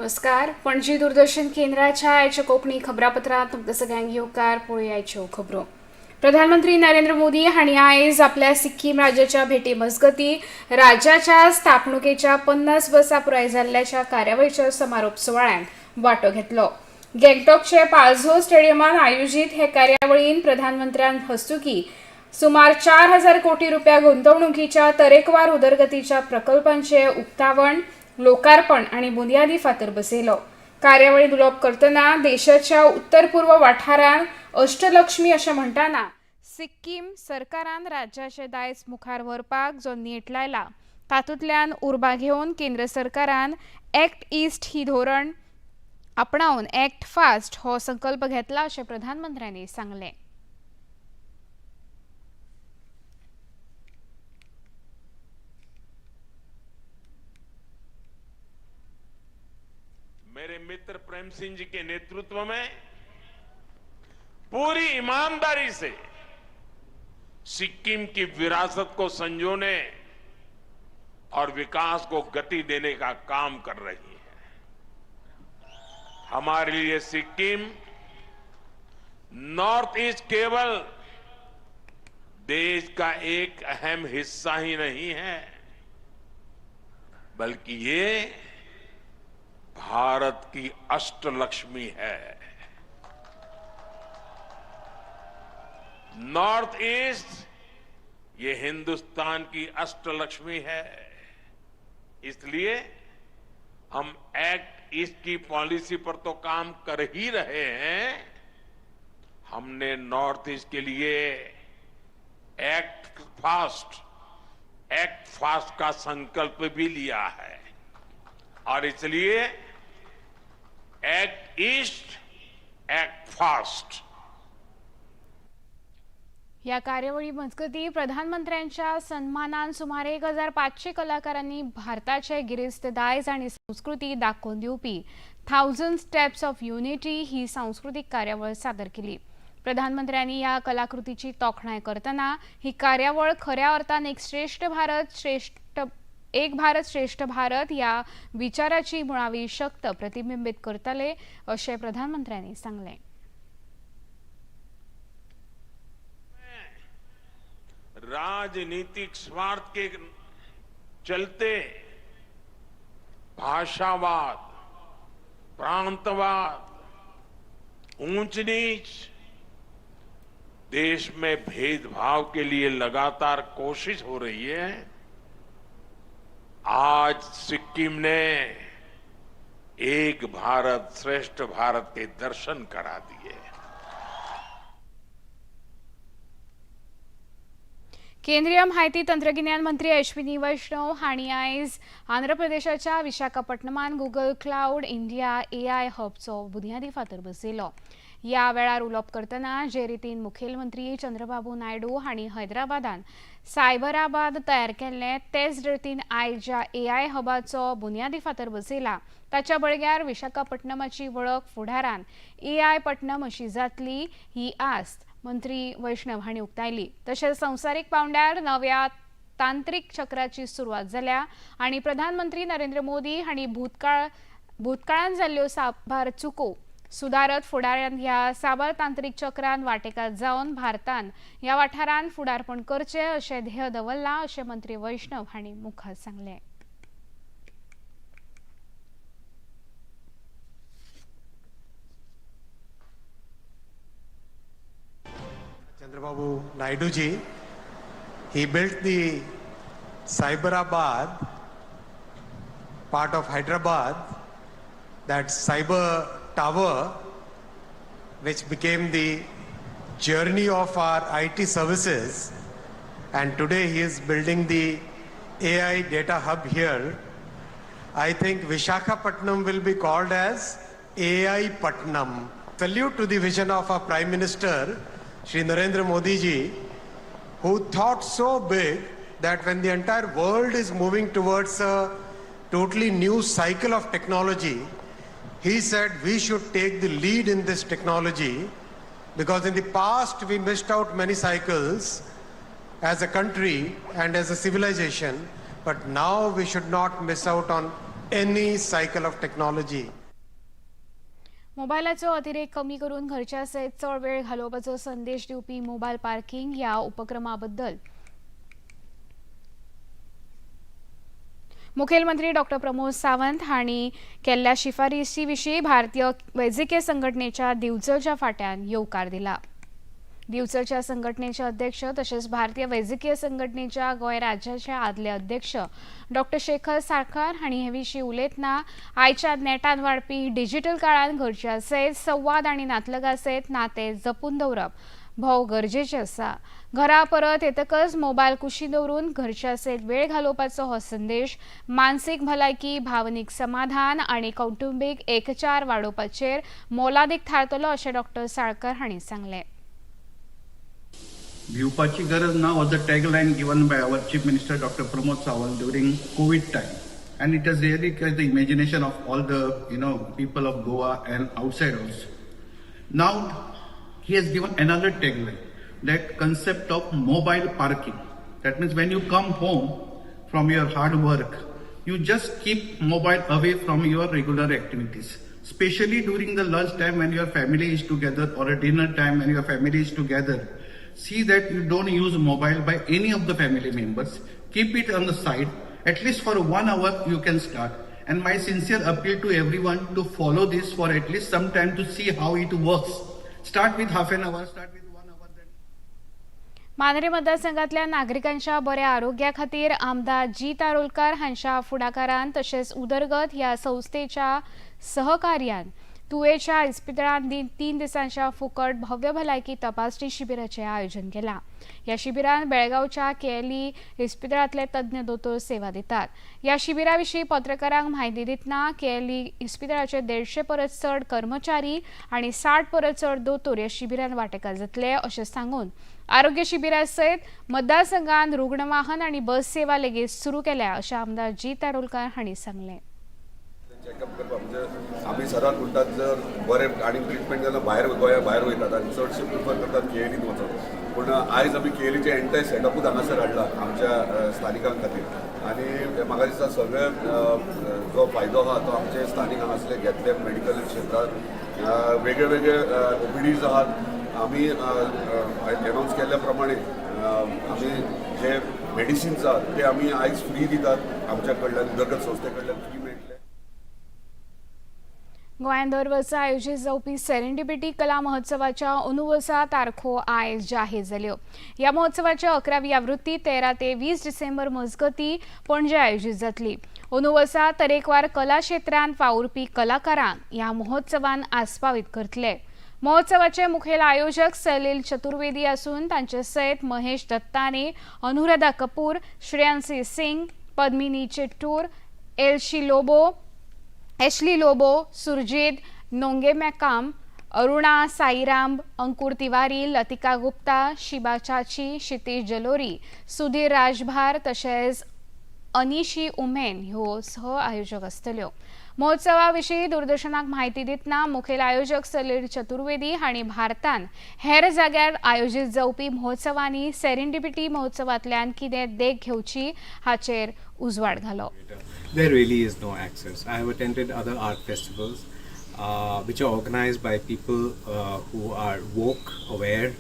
नमस्कार. पणजी दूरदर्शन केंद्राच्या आयच्या कोंकणी खबरापत्रांत तुमकां सगळ्यांक येवकार. पळोवया आयच्यो खबरो. प्रधानमंत्री नरेंद्र मोदी हांणी आयज आपल्या सिक्कीम राज्याच्या भेटी मजगती राज्याच्या स्थापणुकेच्या 50 वर्सां पुराय जाल्ल्याच्या कार्यावळीच्या समारोप सुवाळ्यांत वांटो घेतलो. गँगटॉकचे पाल्झो स्टेडियमांत आयोजीत हे कार्यावळींत प्रधानमंत्र्यान हस्तुकीं सुमार 4,000 कोटी रुपया गुंतवणुकीच्या तरेकवार उदरगतीच्या प्रकल्पांचे उक्तावण, लोकार्पण आणि बुनयादी फातर बसयलो. कार्यावळीत उलोवप करतना देशाच्या उत्तर पूर्व वाठारांत अष्टलक्ष्मी अशें म्हणटाना सिक्कीम सरकारान राज्याचे दायज मुखार व्हरपाक जो नेट लायला तातूंतल्यान उर्बा घेवन केंद्र सरकारान एक्ट ईस्ट ही धोरण आपणावन एक्ट फास्ट हो संकल्प घेतला अशें प्रधानमंत्र्यांनी सांगलें. मेरे मित्र प्रेम सिंह जी के नेतृत्व में पूरी ईमानदारी से सिक्किम की विरासत को संजोने और विकास को गति देने का काम कर रही है. हमारे लिए सिक्किम नॉर्थ ईस्ट केवल देश का एक अहम हिस्सा ही नहीं है, बल्कि ये भारत की अष्टलक्ष्मी है. नॉर्थ ईस्ट ये हिंदुस्तान की अष्टलक्ष्मी है. इसलिए हम एक्ट ईस्ट की पॉलिसी पर तो काम कर ही रहे हैं, हमने नॉर्थ ईस्ट के लिए एक्ट फास्ट का संकल्प भी लिया है. और इसलिए एक्ट ईस्ट, एक्ट फास्ट. या कार्यावळी मजगती प्रधानमंत्र्यांच्या सन्मानान सुमार 1,500 कलाकारांनी भारताचे गिरेस्त दायज आणि संस्कृती दाखोवन दिवपी 1000 स्टेप्स ऑफ युनिटी ही सांस्कृतिक कार्यावळ सादर केली. प्रधानमंत्र्यांनी या कलाकृतीची तोखणाय करतना ही कार्यावळ खऱ्या अर्थान एक भारत श्रेष्ठ भारत या विचाराची मुळावी शक्त प्रतिबिंबित करतले अशें प्रधानमंत्र्यांनी सांगलें. राजनीतिक स्वार्थ के चलते भाषावाद, प्रांतवाद, ऊंच नीच, देश में भेदभाव के लिए लगातार कोशिश हो रही है. आज सिक्किम ने एक भारत श्रेष्ठ भारत के दर्शन करा दिए. केंद्रीय माहिती तंत्रज्ञान मंत्री अश्विनी वैष्णव हांणी आयज आंध्र प्रदेशाच्या विशाखापट्टणमांत गुगल क्लाउड इंडिया AI हबचो बुनयादी फातर बसयलो. या वेळार उलोवप करतना जे रितीन मुखेलमंत्री चंद्रबाबू नायडू हांणी हैदराबादान सायबराबाद तयार केल्ले तेच रितीन आयज ज्या AI हबाचो बुनयादी फातर बसयला ताच्या बळग्यार विशाखापट्टणमाची वळख फुडारान AI पट्टणम अशी जातली ही आस्त मंत्री वैष्णव हांणी उक्तायली. तशेंच संवसारीक पांवड्यार नव्या तांत्रीक चक्राची सुरवात जाल्या आनी प्रधानमंत्री नरेंद्र मोदी हांणी भूतकाळांत जाल्ल्यो साबार चुको सुदारत फुडाऱ्यांत ह्या साबार तांत्रीक चक्रांत वांटेकार जावन भारतान ह्या वाठारांत फुडारपण करचें अशें ध्येय दवरलां अशें मंत्री वैष्णव हांणी मुखार सांगलें. Chandrababu Naidu ji, he built the Cyberabad part of Hyderabad, that cyber tower which became the journey of our IT services, and today he is building the AI data hub here. I think Vishakhapatnam will be called as AI Patnam. Salute to the vision of our Prime Minister Shri Narendra Modi ji, who thought so big that when the entire world is moving towards a totally new cycle of technology, he said we should take the lead in this technology, because in the past we missed out many cycles as a country and as a civilization, but now we should not miss out on any cycle of technology. मोबायलाचो अतिरेक कमी करून घरच्या सयत चड वेळ घालोवपाचो संदेश दिवपी मोबायल पार्किंग ह्या उपक्रमाबद्दल मुखेलमंत्री डॉक्टर प्रमोद सावंत हांणी केल्ल्या शिफारसी विशीं भारतीय वैजकी संघटनेच्या दिवचलच्या फाट्यान येवकार दिला. दिवचलच्या संघटनेचे अध्यक्ष तशेंच भारतीय वैजकीय संघटनेच्या गोंय राज्याचे आदले अध्यक्ष डॉक्टर शेखर साळकार हांणी हे विशीं उलयतना आयच्या नेटान वाडपी डिजिटल काळान घरच्या सयत संवाद आनी नातलगा सयत नातें जपून दवरप भोव गरजेचें आसा. घरा परत येतकच मोबायल कुशीक दवरून घरच्या सयत वेळ घालोवपाचो हो संदेश मानसीक भलायकी, भावनीक समाधान आनी कौटुंबीक एकचार वाडोवपाचेर मोलादीक थारतलो अशें डॉक्टर साळकार हांणी सांगलें. भिवपाची गरज ना was the tagline given by our Chief Minister Dr. Pramod Sawant during COVID time, and it has really catch the imagination of all the people of Goa and outside also. Now he has given another tagline, that concept of mobile parking. That means when you come home from your hard work, you just keep mobile away from your regular activities. Especially during the lunch time when your family is together, or a dinner time when your family is together. See that you don't use mobile by any of the family members. Keep it on the side. At least for 1 hour you can start. And my sincere appeal to everyone to follow this for at least some time to see how it works. Start with half an hour, start with 1 hour. Then Mandrem मतदारसंघातल्या नागरिकांच्या बऱ्या आरोग्या खातीर आमदार जी तारोलकार हांच्या फुडाकारान तशेंच उदरगत ह्या संस्थेच्या सहकार्यान तुवेच्या इस्पितळांत 3 दिसांच्या फुकट भव्य भलायकी तपासणी शिबिराचें आयोजन केलां. ह्या शिबिरांत बेळगांवच्या केएलई इस्पितळांतले तज्ञ दोतोर सेवा दितात. ह्या शिबिरा विशीं पत्रकारांक म्हायती दितना केएलई इस्पितळाचे 150 परस चड कर्मचारी आनी 60 परस चड दोतोर ह्या शिबिरांत वांटेकार जातले अशें सांगून आरोग्य शिबिरा सयत मतदारसंघांत रुग्णवाहन आनी बस सेवा लेगीत सुरू केल्या अशें आमदार जी तारोलकार हांणी सांगलें. चॅकअप करपाक म्हणजे आमी सदांच म्हणटात जर बरें आनी ट्रिटमेंट जाल्यार भायर गोंया भायर वयतात आनी चडशे प्रिफर करतात केएलईन वचप. पूण आयज आमी केएलईचें एंटायर सेटअपूच हांगासर हाडला आमच्या स्थानिकां खातीर. आनी म्हाका दिसता सगळे जो फायदो आहा तो आमचे स्थानीक हांगासले घेतले. मेडिकल क्षेत्रांत वेगळे वेगळे ओपीडीज आहात. आमी एनावन्स केल्ल्या प्रमाणे आमी जे मेडिसिन्स आहात ते आमी आयज फ्री दितात आमच्या कडल्यान उदरगत संस्थे कडल्यान फ्री मेळटले. गोंयांत दर वर्सा आयोजीत जावपी सेरेंडिपिटी कला महोत्सवाच्या 49 तारखो आयज जाहीर जाल्यो. ह्या महोत्सवाच्या 11वी आवृत्ती 13 ते 20 डिसेंबर मजगती पणजे आयोजीत जातली. 49 तरेकवार कला क्षेत्रांत वावुरपी कलाकारांक ह्या महोत्सवान आस्पावीत करतले. महोत्सवाचे मुखेल आयोजक सलील चतुर्वेदी आसून तांचे सयत महेश दत्तानी, अनुराधा कपूर, श्रेयांसी सिंग, पद्मिनी चिट्टूर, एशली लोबो, सुरजीत नोंगेमेकाम, अरुणा साईराम, अंकुर तिवारी, लतिका गुप्ता, शिबा चाची, क्षितिज जलोरी, सुधीर राजभार तशेंच अनिशी उमेन ह्यो सह आयोजक आसतल्यो. महोत्सवा विशीं दूरदर्शनाक म्हायती दितना मुखेल आयोजक सलील चतुर्वेदी हांणी भारतांत हेर जाग्यार आयोजीत जावपी महोत्सवांनी सेरेंडिपिटी महोत्सवांतल्यान कितें देख घेवची हाचेर उजवाड घालो. There really is no access. I have attended other art festivals which are organized by people who are woke, aware,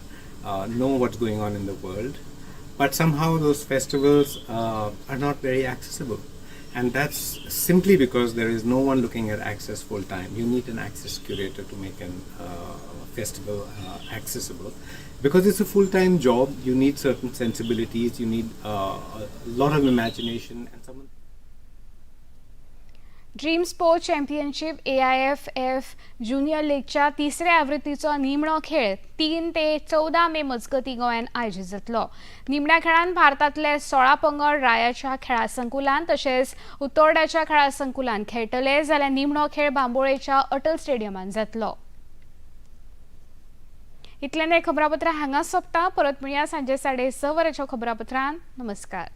know what's going on in the world. But somehow those festivals are not very accessible. And that's simply because there is no one looking at access full time. You need an access curator to make an festival accessible. Because it's a full-time job, you need certain sensibilities, you need a lot of imagination and someone. Dream sports championship AIFF junior लीगच्या 3ऱ्या आवृत्तीचो निमणो खेळ 3 ते 14 मे मजगती गोंयांत आयोजीत जातलो. निमण्या खेळांत भारतांतले 16 पंगड रायाच्या खेळा संकुलान तशेंच उत्तोर्डाच्या खेळा संकुलान खेळटले जाल्यार निमणो खेळ बांबोळेच्या अटल स्टेडियमांत जातलो. इतल्यान हे खबरापत्र हांगा सोंपता. परत मेळया सांजे 6:30 वरांच्या खबरापत्रांत. नमस्कार.